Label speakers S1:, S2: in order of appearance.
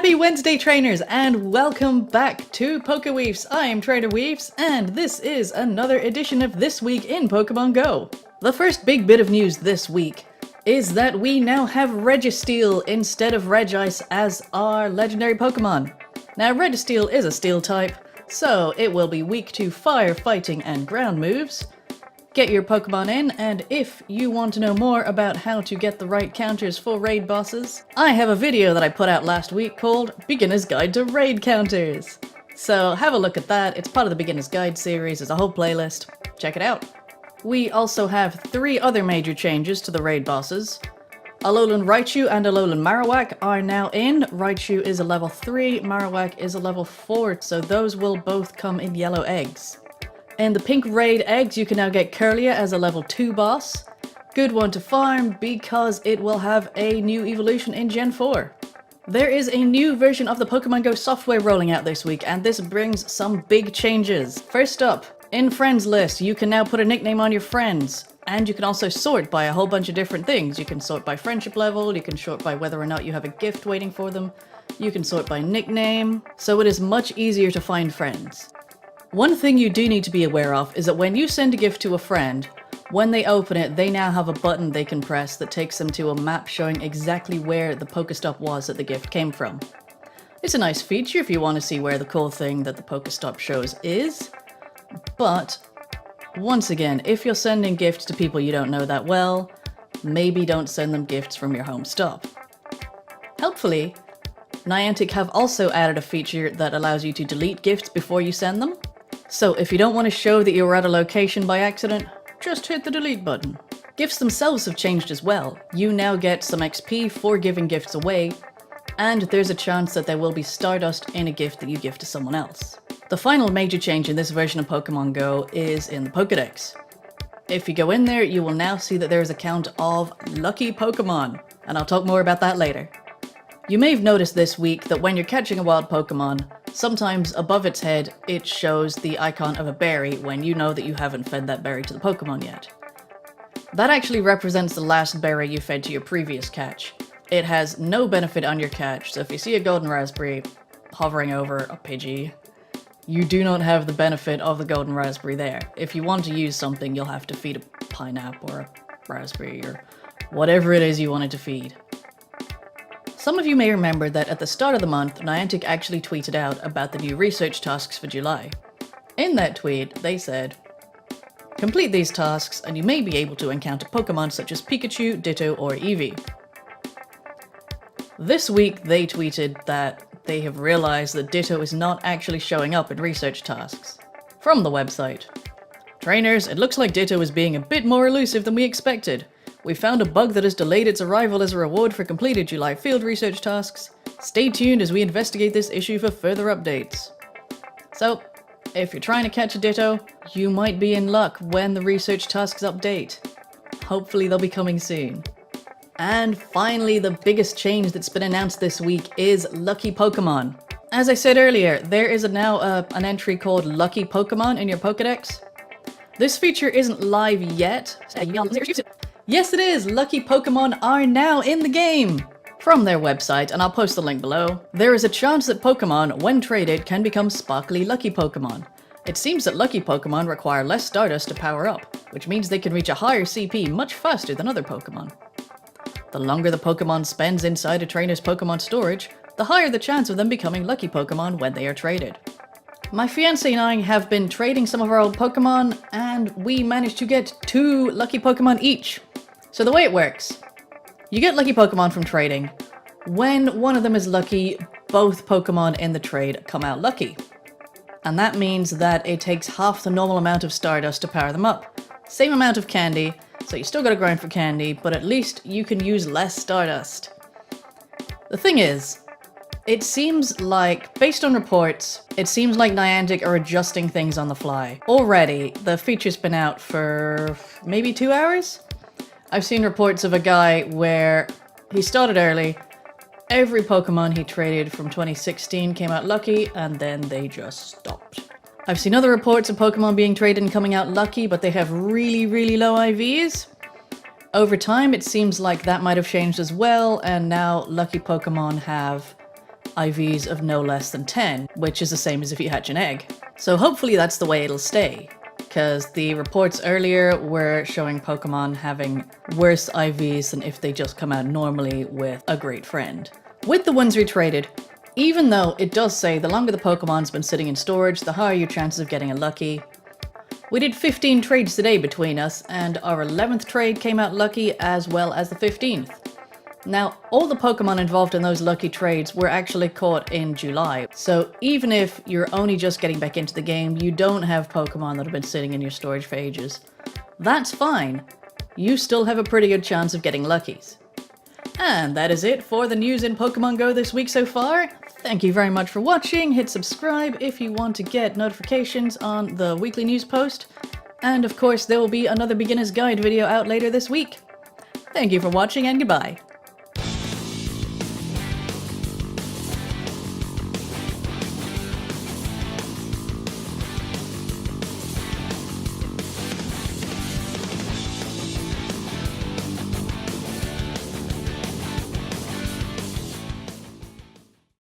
S1: Happy Wednesday, trainers, and welcome back to PokeWeaves. I am Trainer Weaves, and this is another edition of This Week in Pokemon Go. The first big bit of news this week is that we now have Registeel instead of Regice as our legendary Pokemon. Now, Registeel is a Steel type, so it will be weak to fire, fighting, and ground moves. Get your Pokemon in, and if you want to know more about how to get the right counters for raid bosses, I have a video that I put out last week called Beginner's Guide to Raid Counters. So have a look at that, it's part of the Beginner's Guide series, it's a whole playlist, check it out. We also have 3 other major changes to the raid bosses. Alolan Raichu and Alolan Marowak are now in. Raichu is a level 3, Marowak is a level 4, so those will both come in yellow eggs. In the pink raid eggs, you can now get Curlia as a level 2 boss. Good one to farm because it will have a new evolution in Gen 4. There is a new version of the Pokemon Go software rolling out this week, and this brings some big changes. First up, in Friends list, you can now put a nickname on your friends, and you can also sort by a whole bunch of different things. You can sort by friendship level, you can sort by whether or not you have a gift waiting for them, you can sort by nickname, so it is much easier to find friends. One thing you do need to be aware of is that when you send a gift to a friend, when they open it, they now have a button they can press that takes them to a map showing exactly where the Pokestop was that the gift came from. It's a nice feature if you want to see where the cool thing that the Pokestop shows is, but once again, if you're sending gifts to people you don't know that well, maybe don't send them gifts from your home stop. Helpfully, Niantic have also added a feature that allows you to delete gifts before you send them. So if you don't want to show that you were at a location by accident, just hit the delete button. Gifts themselves have changed as well. You now get some XP for giving gifts away, and there's a chance that there will be stardust in a gift that you give to someone else. The final major change in this version of Pokemon Go is in the Pokédex. If you go in there, you will now see that there is a count of lucky Pokemon, and I'll talk more about that later. You may have noticed this week that when you're catching a wild Pokemon, sometimes above its head it shows the icon of a berry when you know that you haven't fed that berry to the Pokemon yet. That actually represents the last berry you fed to your previous catch. It has no benefit on your catch, so if you see a golden raspberry hovering over a Pidgey, you do not have the benefit of the golden raspberry there. If you want to use something, you'll have to feed a pineapple or a raspberry or whatever it is you wanted to feed. Some of you may remember that at the start of the month, Niantic actually tweeted out about the new research tasks for July. In that tweet, they said, complete these tasks and you may be able to encounter Pokemon such as Pikachu, Ditto, or Eevee. This week, they tweeted that they have realized that Ditto is not actually showing up in research tasks. From the website, trainers, it looks like Ditto is being a bit more elusive than we expected. We found a bug that has delayed its arrival as a reward for completed July field research tasks. Stay tuned as we investigate this issue for further updates. So, if you're trying to catch a Ditto, you might be in luck when the research tasks update. Hopefully they'll be coming soon. And finally, the biggest change that's been announced this week is Lucky Pokemon. As I said earlier, there is now an entry called Lucky Pokemon in your Pokedex. This feature isn't live yet. Yes, it is! Lucky Pokemon are now in the game! From their website, and I'll post the link below, there is a chance that Pokemon, when traded, can become sparkly Lucky Pokemon. It seems that Lucky Pokemon require less stardust to power up, which means they can reach a higher CP much faster than other Pokemon. The longer the Pokemon spends inside a trainer's Pokemon storage, the higher the chance of them becoming Lucky Pokemon when they are traded. My fiancé and I have been trading some of our old Pokemon, and we managed to get 2 Lucky Pokemon each. So the way it works, you get Lucky Pokemon from trading. When one of them is lucky, both Pokemon in the trade come out lucky. And that means that it takes half the normal amount of stardust to power them up. Same amount of candy, so you still gotta grind for candy, but at least you can use less stardust. The thing is, it seems like, based on reports, it seems like Niantic are adjusting things on the fly. Already, the feature's been out for maybe 2 hours? I've seen reports of a guy where he started early, every Pokemon he traded from 2016 came out lucky, and then they just stopped. I've seen other reports of Pokemon being traded and coming out lucky, but they have really low IVs. Over time, it seems like that might have changed as well, and now lucky Pokemon have IVs of no less than 10, which is the same as if you hatch an egg. So hopefully that's the way it'll stay, because the reports earlier were showing Pokemon having worse IVs than if they just come out normally with a great friend. With the ones we traded, even though it does say the longer the Pokemon's been sitting in storage, the higher your chances of getting a lucky, we did 15 trades today between us, and our 11th trade came out lucky as well as the 15th. Now, all the Pokemon involved in those lucky trades were actually caught in July, so even if you're only just getting back into the game, you don't have Pokemon that have been sitting in your storage for ages. That's fine. You still have a pretty good chance of getting luckies. And that is it for the news in Pokemon Go this week so far. Thank you very much for watching. Hit subscribe if you want to get notifications on the weekly news post. And of course, there will be another beginner's guide video out later this week. Thank you for watching and goodbye.